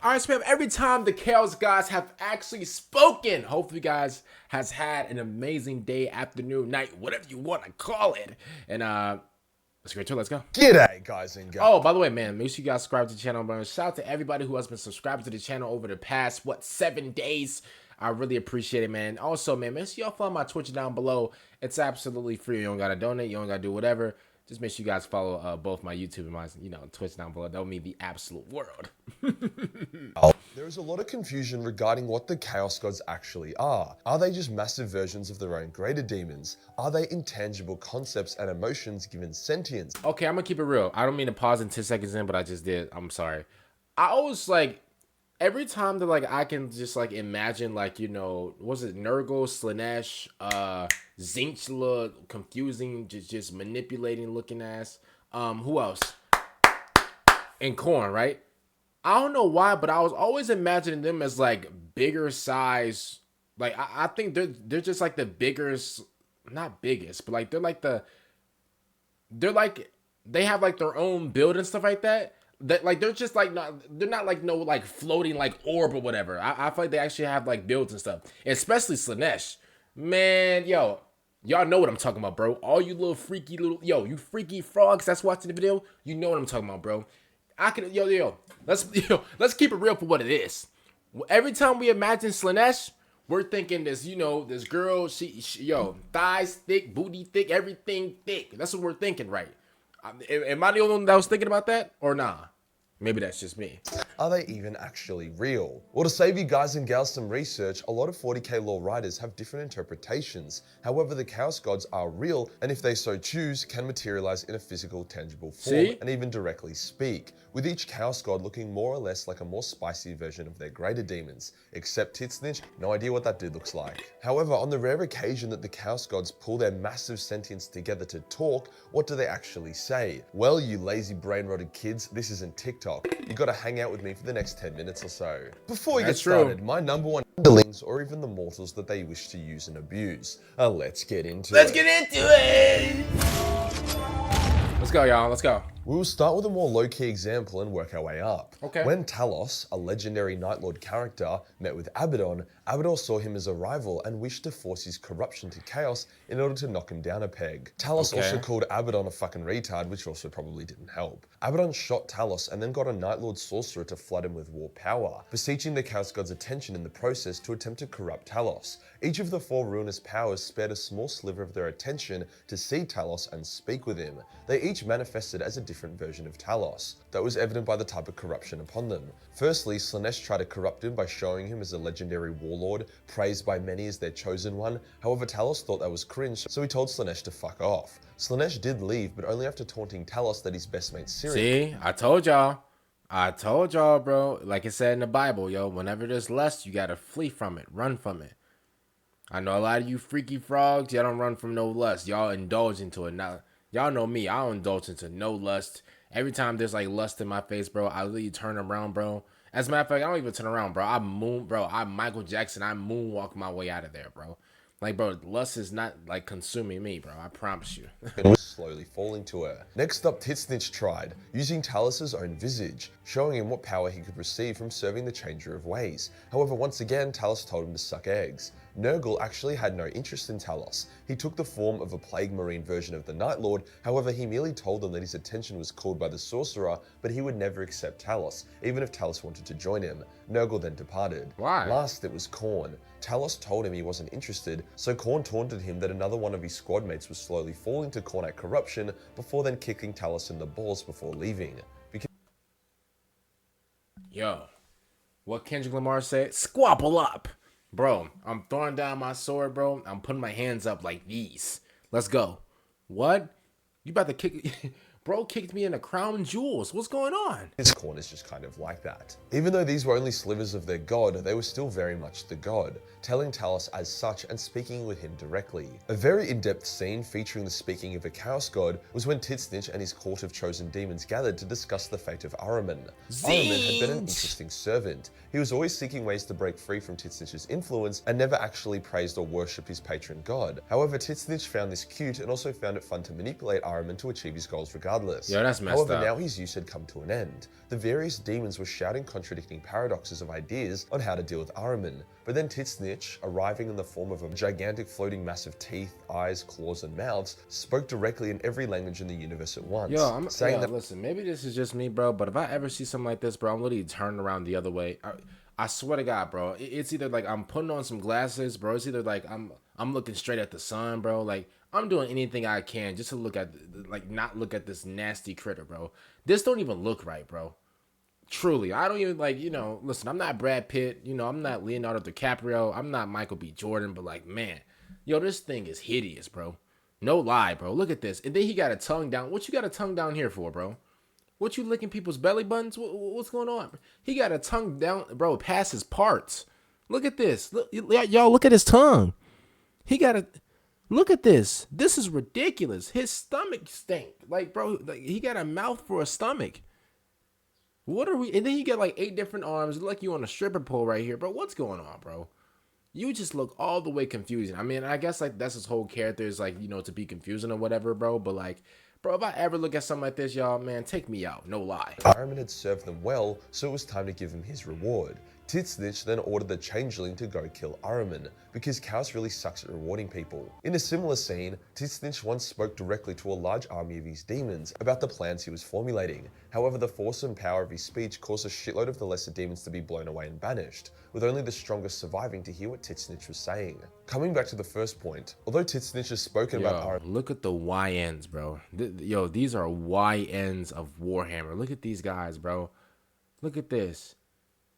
Alright, spam, every time the Chaos Gods have actually spoken, hopefully you guys has had an amazing day, afternoon, night, whatever you want to call it. And let's go to it, let's go. G'day, guys and girls. Oh, by the way, man, make sure you guys subscribe to the channel, bro. Shout out to everybody who has been subscribing to the channel over the past, 7 days. I really appreciate it, man. Also, man, make sure y'all follow my Twitch down below. It's absolutely free. You don't gotta donate, you don't gotta do whatever. Just make sure you guys follow both my YouTube and my, Twitch down below. That would mean the absolute world. There is a lot of confusion regarding what the Chaos Gods actually are. Are they just massive versions of their own greater demons? Are they intangible concepts and emotions given sentience? Okay, I'm gonna keep it real. I don't mean to pause in 10 seconds in, but I just did. I'm sorry. I always every time that I can just imagine was it Nurgle, Slaanesh, Tzeentch, look confusing, just manipulating looking ass. Who else? And Khorne, right? I don't know why, but I was always imagining them as bigger size. I think they're just the biggest, not biggest, but they have their own build and stuff like that. That they're just they're not no floating orb or whatever. I feel like they actually have builds and stuff, especially Slaanesh. Man, y'all know what I'm talking about, bro. All you little freaky you freaky frogs that's watching the video, you know what I'm talking about, bro. Let's keep it real for what it is. Every time we imagine Slaanesh, we're thinking this, this girl, she thighs thick, booty thick, everything thick. That's what we're thinking, right? Am I the only one that was thinking about that, or nah? Maybe that's just me. Are they even actually real? Well, to save you guys and gals some research, a lot of 40k lore writers have different interpretations. However, the Chaos Gods are real, and if they so choose, can materialize in a physical, tangible form, and even directly speak, with each Chaos God looking more or less like a more spicy version of their greater demons. Except Tzeentch, no idea what that dude looks like. However, on the rare occasion that the Chaos Gods pull their massive sentience together to talk, what do they actually say? Well, you lazy brain-rotted kids, this isn't TikTok. You gotta hang out with me for the next 10 minutes or so. Before we get started, my number one underlings or even the mortals that they wish to use and abuse. Let's get into it. Let's get into it! Let's go, y'all. Let's go. We will start with a more low-key example and work our way up. Okay. When Talos, a legendary Night Lord character, met with Abaddon, Abaddon saw him as a rival and wished to force his corruption to chaos in order to knock him down a peg. Talos also called Abaddon a fucking retard, which also probably didn't help. Abaddon shot Talos and then got a Night Lord sorcerer to flood him with war power, beseeching the Chaos God's attention in the process to attempt to corrupt Talos. Each of the 4 ruinous powers spared a small sliver of their attention to see Talos and speak with him. They each manifested as a different version of Talos. That was evident by the type of corruption upon them. Firstly, Slaanesh tried to corrupt him by showing him as a legendary warlord, praised by many as their chosen one. However, Talos thought that was cringe, so he told Slaanesh to fuck off. Slaanesh did leave, but only after taunting Talos that his best mate Siri. See, I told y'all, bro. Like it said in the Bible, yo, whenever there's lust, you gotta flee from it, run from it. I know a lot of you freaky frogs, y'all don't run from no lust. Y'all indulge into it. Now, y'all know me, I don't indulge into no lust. Every time there's lust in my face, bro, I literally turn around, bro. As a matter of fact, I don't even turn around, bro. I'm Michael Jackson. I moonwalk my way out of there, bro. Bro, lust is not consuming me, bro. I promise you. And was slowly falling to her. Next up, Tzeentch tried, using Talos' own visage, showing him what power he could receive from serving the Changer of Ways. However, once again, Talos told him to suck eggs. Nurgle actually had no interest in Talos. He took the form of a Plague Marine version of the Night Lord, however he merely told them that his attention was called by the sorcerer, but he would never accept Talos, even if Talos wanted to join him. Nurgle then departed. Why? Last, it was Khorne. Talos told him he wasn't interested, so Khorne taunted him that another one of his squad mates was slowly falling to Khornite corruption, before then kicking Talos in the balls before leaving. Yo, what Kendrick Lamar said? Squabble up! Bro, I'm throwing down my sword, bro. I'm putting my hands up like these. Let's go. What? You about to kick... Bro kicked me in the crown jewels. What's going on? His Khorne is just kind of like that. Even though these were only slivers of their god, they were still very much the god, telling Talos as such and speaking with him directly. A very in-depth scene featuring the speaking of a chaos god was when Tzeentch and his court of chosen demons gathered to discuss the fate of Ahriman. Ahriman had been an interesting servant. He was always seeking ways to break free from Tzeentch's influence and never actually praised or worshipped his patron god. However, Tzeentch found this cute and also found it fun to manipulate Ahriman to achieve his goals regardless. regardless. Yeah, that's messed However, up. now his use had come to an end. The various demons were shouting contradicting paradoxes of ideas on how to deal with Ahriman, but then Tzeentch, arriving in the form of a gigantic floating mass of teeth, eyes, claws, and mouths, spoke directly in every language in the universe at once. Listen, maybe this is just me, bro, but if I ever see something like this, bro, I'm literally turning around the other way. I swear to God, bro, it's either like I'm putting on some glasses, bro. It's either like I'm looking straight at the sun, bro. Like I'm doing anything I can just to look at, like, not look at this nasty critter, bro. This don't even look right, bro. Truly, I don't even like, listen, I'm not Brad Pitt, I'm not Leonardo DiCaprio, I'm not Michael B. Jordan, but like, man, this thing is hideous, bro. No lie, bro. Look at this. And then he got a tongue down. What you got a tongue down here for, bro? What you licking people's belly buttons? What's going on? He got a tongue down, bro, past his parts. Look at this. Look, y'all, look at his tongue. Look at this. This is ridiculous. His stomach stink. Like, bro, like, he got a mouth for a stomach. What are we? And then you get like 8 different arms. Like you on a stripper pole right here, bro. What's going on, bro? You just look all the way confusing. I mean, I guess like that's his whole character is like, to be confusing or whatever, bro. But like, bro, if I ever look at something like this, y'all, man, take me out. No lie. Ahriman had served them well, so it was time to give him his reward. Tzeentch then ordered the Changeling to go kill Ahriman, because Chaos really sucks at rewarding people. In a similar scene, Tzeentch once spoke directly to a large army of his demons about the plans he was formulating. However, the force and power of his speech caused a shitload of the lesser demons to be blown away and banished, with only the strongest surviving to hear what Tzeentch was saying. Coming back to the first point, although Tzeentch has spoken about Ahriman... Look at the YNs, bro. These are YNs of Warhammer. Look at these guys, bro. Look at this.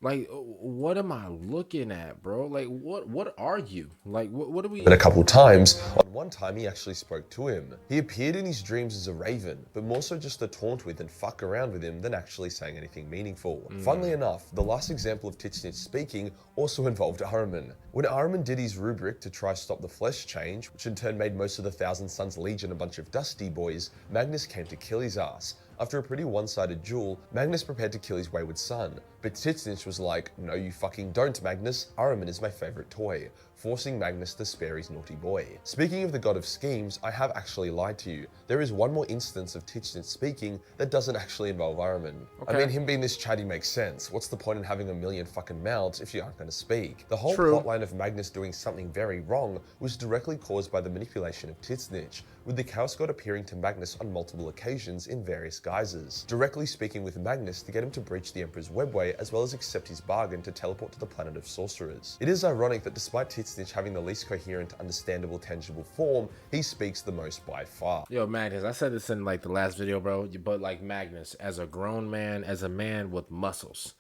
Like, what am I looking at, bro? Like, what are you? Like, what are we... But a couple times, on one time he actually spoke to him. He appeared in his dreams as a raven, but more so just to taunt with and fuck around with him than actually saying anything meaningful. Funnily enough, the last example of Tzeentch speaking also involved Ahriman. When Ahriman did his rubric to try stop the flesh change, which in turn made most of the Thousand Sons Legion a bunch of dusty boys, Magnus came to kill his ass. After a pretty one-sided duel, Magnus prepared to kill his wayward son, but Tzeentch was like, "No you fucking don't, Magnus, Ahriman is my favorite toy," forcing Magnus to spare his naughty boy. Speaking of the god of schemes, I have actually lied to you. There is one more instance of Tzeentch speaking that doesn't actually involve Ahriman. Okay. I mean, him being this chatty makes sense. What's the point in having a million fucking mouths if you aren't going to speak? The whole plotline of Magnus doing something very wrong was directly caused by the manipulation of Tzeentch, with the Chaos God appearing to Magnus on multiple occasions in various guises, directly speaking with Magnus to get him to breach the Emperor's webway as well as accept his bargain to teleport to the planet of sorcerers. It is ironic that despite Tzeentch having the least coherent, understandable, tangible form, he speaks the most by far. Yo, Magnus, I said this in like the last video, bro, but like Magnus, as a grown man, as a man with muscles,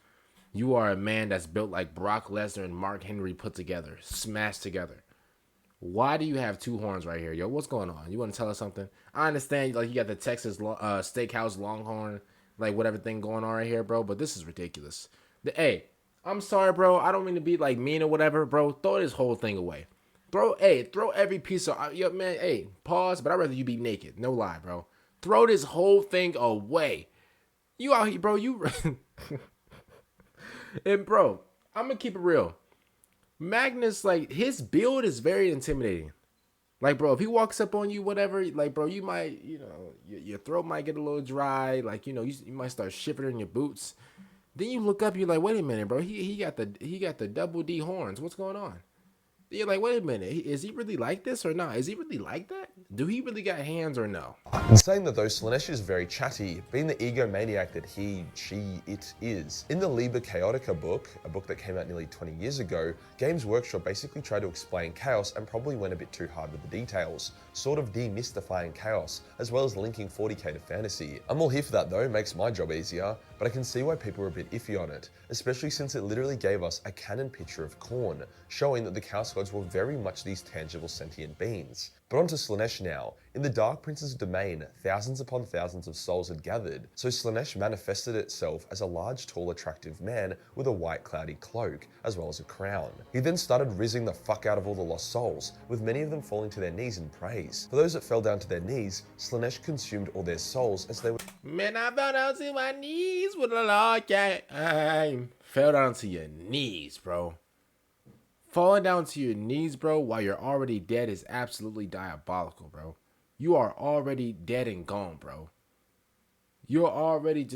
you are a man that's built like Brock Lesnar and Mark Henry put together, smashed together. Why do you have 2 horns right here? Yo, what's going on? You want to tell us something? I understand, like, you got the Texas Steakhouse Longhorn, like, whatever thing going on right here, bro, but this is ridiculous. Hey, I'm sorry, bro. I don't mean to be, like, mean or whatever, bro. Throw this whole thing away. Throw every piece of... Yo, man, hey, pause, but I'd rather you be naked. No lie, bro. Throw this whole thing away. You out here, bro. You... And, bro, I'm going to keep it real. Magnus, like, his build is very intimidating. Like, bro, if he walks up on you, whatever, like, bro, you might, your throat might get a little dry. Like, you might start shivering in your boots. Then you look up, you're like, wait a minute, bro. He got the double D horns. What's going on? You're like, wait a minute. Is he really like this or not? Is he really like that? Do he really got hands or no? In saying that though, Slaanesh is very chatty, being the egomaniac that it is. In the Liber Chaotica book, a book that came out nearly 20 years ago, Games Workshop basically tried to explain chaos and probably went a bit too hard with the details, sort of demystifying chaos, as well as linking 40k to fantasy. I'm all here for that though, makes my job easier, but I can see why people are a bit iffy on it, especially since it literally gave us a canon picture of Khorne, showing that the Chaos Gods were very much these tangible sentient beings. But on to Slaanesh now. In the Dark Prince's domain, thousands upon thousands of souls had gathered, so Slaanesh manifested itself as a large, tall, attractive man with a white, cloudy cloak, as well as a crown. He then started rizzing the fuck out of all the lost souls, with many of them falling to their knees in praise. For those that fell down to their knees, Slaanesh consumed all their souls as they were... Man, I fell down to my knees with a large I fell down to your knees, bro. Falling down to your knees, bro, while you're already dead is absolutely diabolical, bro. You are already dead and gone, bro. you're already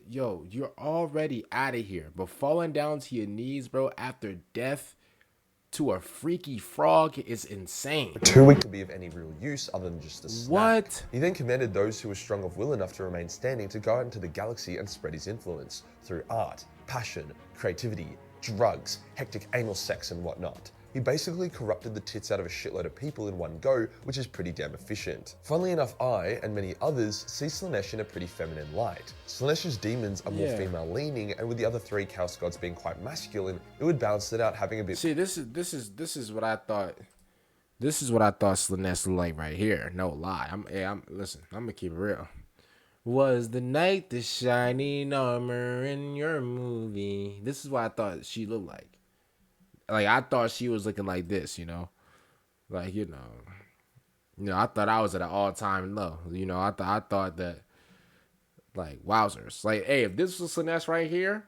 you're already out of here. But falling down to your knees, bro, after death to a freaky frog is insane. Too weak to be of any real use other than just a snack. What? He then commanded those who were strong of will enough to remain standing to go out into the galaxy and spread his influence through art, passion, creativity, drugs, hectic anal sex and whatnot. He basically corrupted the tits out of a shitload of people in one go, which is pretty damn efficient. Funnily enough, I, and many others, see Slaanesh in a pretty feminine light. Slaanesh's demons are more female-leaning, and with the other 3 Chaos Gods being quite masculine, it would balance it out having a bit... See, this is what I thought. This is what I thought Slaanesh looked like right here. No lie. Listen, I'm gonna keep it real. Was the knight the shining armor in your movie? This is what I thought she looked like. Like, I thought she was looking like this, you know? Like, you know, I thought I was at an all-time low. You know, I thought that, like, wowzers. Like, hey, if this was Slaanesh right here,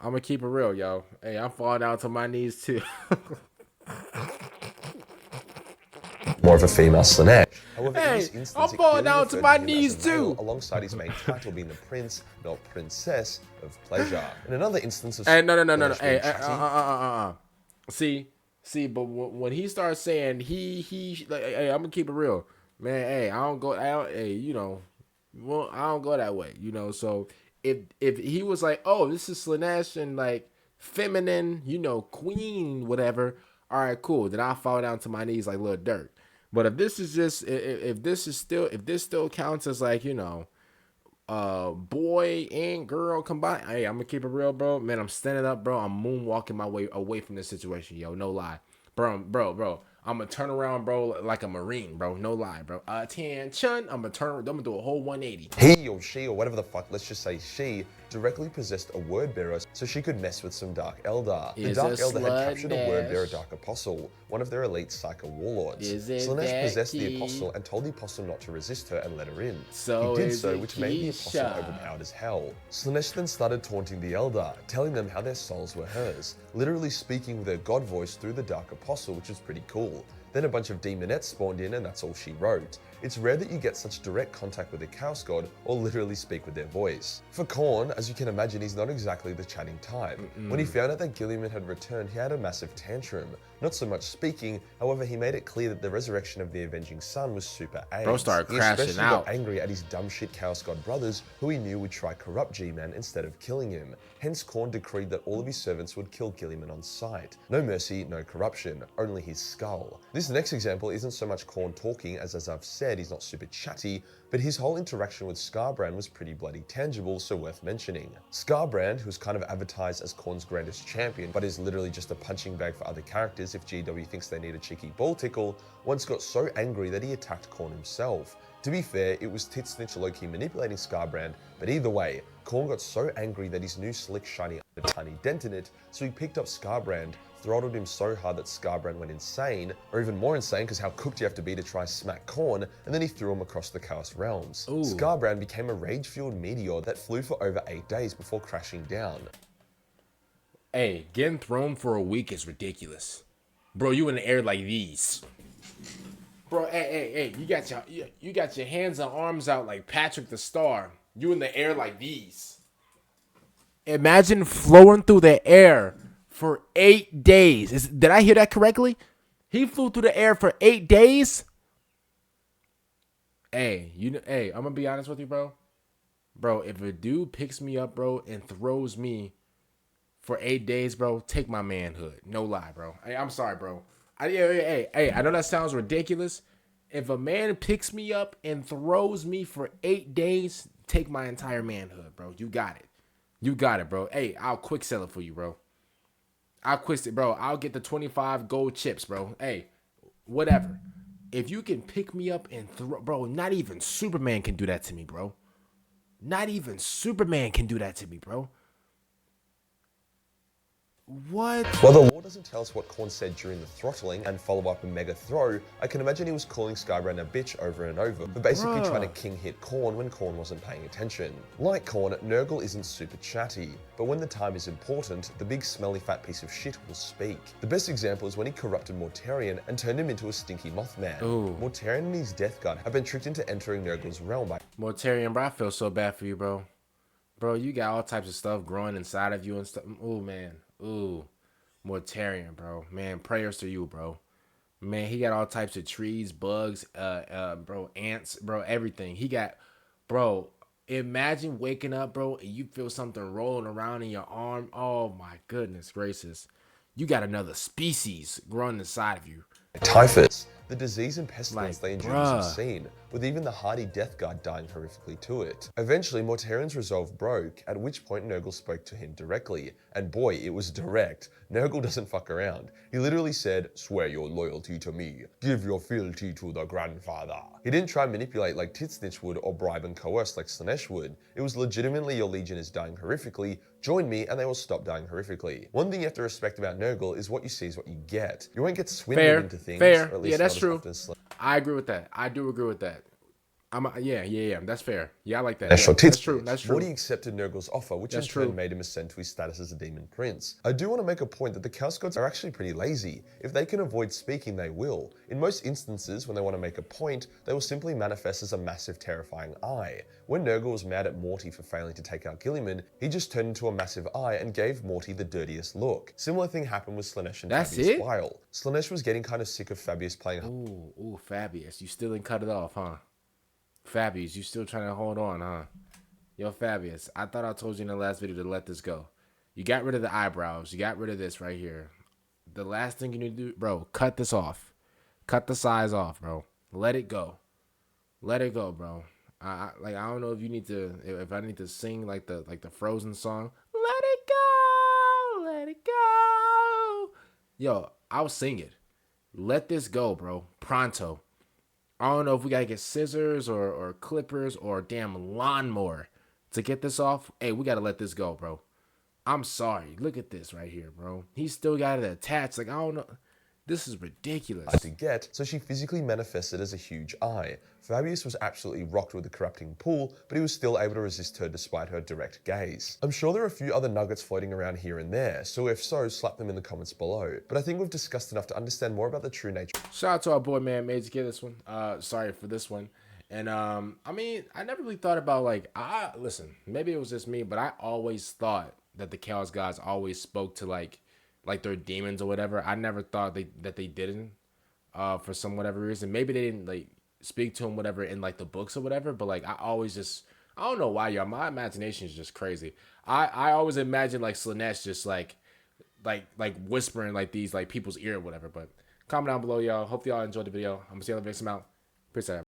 I'm going to keep it real, yo. Hey, I'm falling down to my knees, too. More of a female Slaanesh. However, hey, in this instance, I'm falling down to my knees, too. Alongside his main title being the Prince, not Princess, of Pleasure. In another instance of... Hey, no. Hey, See, but when he starts saying he like, hey, I'm gonna keep it real, man. Hey, I don't go that way, you know. So if he was like, oh, this is Slaanesh and like feminine, you know, queen, whatever. All right, cool. Then I'll fall down to my knees like Lil Durk. But if this is just if this still counts as like, you know, boy and girl combined, hey, I'm gonna keep it real, bro. Man, I'm standing up, bro. I'm moonwalking my way away from this situation, yo. No lie, bro. I'm gonna turn around, bro, like a Marine, bro. No lie, bro. Attention. I'm gonna do a whole 180. He or she or whatever the fuck, let's just say she, directly possessed a word bearer so she could mess with some Dark Eldar. The Dark Eldar had captured a word bearer Dark Apostle, one of their elite Psyker warlords. Slaanesh possessed the Apostle and told the Apostle not to resist her and let her in. So he did so, which made the Apostle overpowered as hell. Slaanesh then started taunting the Eldar, telling them how their souls were hers, literally speaking with her god voice through the Dark Apostle, which was pretty cool. Then a bunch of demonettes spawned in and that's all she wrote. It's rare that you get such direct contact with a Chaos God or literally speak with their voice. For Khorne, as you can imagine, he's not exactly the chatting type. When he found out that Guilliman had returned, he had a massive tantrum. Not so much speaking, however, he made it clear that the resurrection of the Avenging Sun was super AIDS. Bro started crashing especially out. got angry at his dumb shit Chaos God brothers, who he knew would try corrupt G-Man instead of killing him. Hence, Khorne decreed that all of his servants would kill Guilliman on sight. No mercy, no corruption, only his skull. This next example isn't so much Khorne talking, as I've said, he's not super chatty, but his whole interaction with Skarbrand was pretty bloody tangible, so worth mentioning. Skarbrand, who's kind of advertised as Khorne's greatest champion, but is literally just a punching bag for other characters if GW thinks they need a cheeky ball tickle, once got so angry that he attacked Khorne himself. To be fair, it was Tzeentch low-key manipulating Skarbrand, but either way, Khorne got so angry that his new slick shiny had a tiny dent in it, so he picked up Skarbrand, throttled him so hard that Skarbrand went insane, or even more insane because how cooked you have to be to try smack Khorne, and then he threw him across the Chaos Realms. Ooh. Skarbrand became a rage-fueled meteor that flew for over 8 days before crashing down. Hey, getting thrown for a week is ridiculous. Bro, you in the air like these. Bro, hey, you got your hands and arms out like Patrick the Star. You in the air like these. Imagine floating through the air for 8 days. Did I hear that correctly? He flew through the air for 8 days? Hey, I'm gonna be honest with you, bro. Bro, if a dude picks me up, bro, and throws me for 8 days, bro, take my manhood. No lie, bro. Hey, I'm sorry, bro. Hey, I know that sounds ridiculous. If a man picks me up and throws me for 8 days, take my entire manhood, bro. You got it. You got it, bro. Hey, I'll quick sell it for you, bro. I'll get the 25 gold chips, bro. Hey, whatever. If you can pick me up and throw, bro, not even Superman can do that to me, bro. Not even Superman can do that to me, bro. What? While the lore doesn't tell us what Khorne said during the throttling and follow up a mega throw, I can imagine he was calling Skybrand a bitch over and over, but basically trying to king hit Khorne when Khorne wasn't paying attention. Like Khorne, Nurgle isn't super chatty, but when the time is important, the big smelly fat piece of shit will speak. The best example is when he corrupted Mortarion and turned him into a stinky Mothman. Ooh. Mortarion and his Death Guard have been tricked into entering Nurgle's realm by Mortarion, bro, I feel so bad for you, bro. Bro, you got all types of stuff growing inside of you and stuff. Ooh, man. Ooh. Mortarion, bro. Man, prayers to you, bro. Man, he got all types of trees, bugs, bro, ants, bro, everything. He got, bro, imagine waking up, bro, and you feel something rolling around in your arm. Oh, my goodness gracious. You got another species growing inside of you. typhus. The disease and pestilence they endured bruh. is insane, with even the hardy Death Guard dying horrifically to it. Eventually, Mortarion's resolve broke, at which point Nurgle spoke to him directly. And boy, it was direct. Nurgle doesn't fuck around. He literally said, "Swear your loyalty to me. Give your fealty to the grandfather." He didn't try and manipulate like Tzeentch would or bribe and coerce like Slaanesh would. It was legitimately, your legion is dying horrifically, join me and they will stop dying horrifically. One thing you have to respect about Nurgle is what you see is what you get. You won't get swindled into things. Fair. Or at least Yeah, that's not as true. often as I agree with that. I do agree with that. Yeah. That's fair. Yeah, I like that. That's Yeah, true. That's true. Morty accepted Nurgle's offer, which in turn made him ascend to his status as a demon prince. I do want to make a point that the Chaos Gods are actually pretty lazy. If they can avoid speaking, they will. In most instances, when they want to make a point, they will simply manifest as a massive, terrifying eye. When Nurgle was mad at Morty for failing to take out Guilliman, he just turned into a massive eye and gave Morty the dirtiest look. Similar thing happened with Slaanesh and Fabius Weil. Slaanesh was getting kind of sick of Fabius playing. Ooh, Fabius, you still didn't cut it off, huh? Fabius, you still trying to hold on, huh? Yo, Fabius, I thought I told you in the last video to let this go. You got rid of the eyebrows. You got rid of this right here. The last thing you need to do, bro, cut this off. Cut the size off, bro. Let it go. Let it go, bro. I don't know if you need to, if I need to sing like the Frozen song. Let it go, let it go. Yo, I'll sing it. Let this go, bro. Pronto. I don't know if we gotta get scissors or clippers or a damn lawnmower to get this off. Hey, we gotta let this go, bro. I'm sorry. Look at this right here, bro. He still got it attached. Like, I don't know. This is ridiculous. To get, so she physically manifested as a huge eye. Fabius was absolutely rocked with the corrupting pool, but he was still able to resist her despite her direct gaze. I'm sure there are a few other nuggets floating around here and there, so if so, slap them in the comments below. But I think we've discussed enough to understand more about the true nature. Shout out to our boy, man, made to get this one. Sorry for this one. And I mean, I never really thought about listen, maybe it was just me, but I always thought that the Chaos Gods always spoke to like their demons or whatever. I never thought that they didn't, for some whatever reason. Maybe they didn't like speak to him whatever in like the books or whatever. But like I always just, I don't know why, y'all. My imagination is just crazy. I always imagine like Slaanesh just like whispering like these like people's ear or whatever. But comment down below, y'all. Hope y'all enjoyed the video. I'm gonna see y'all next time out. Peace out.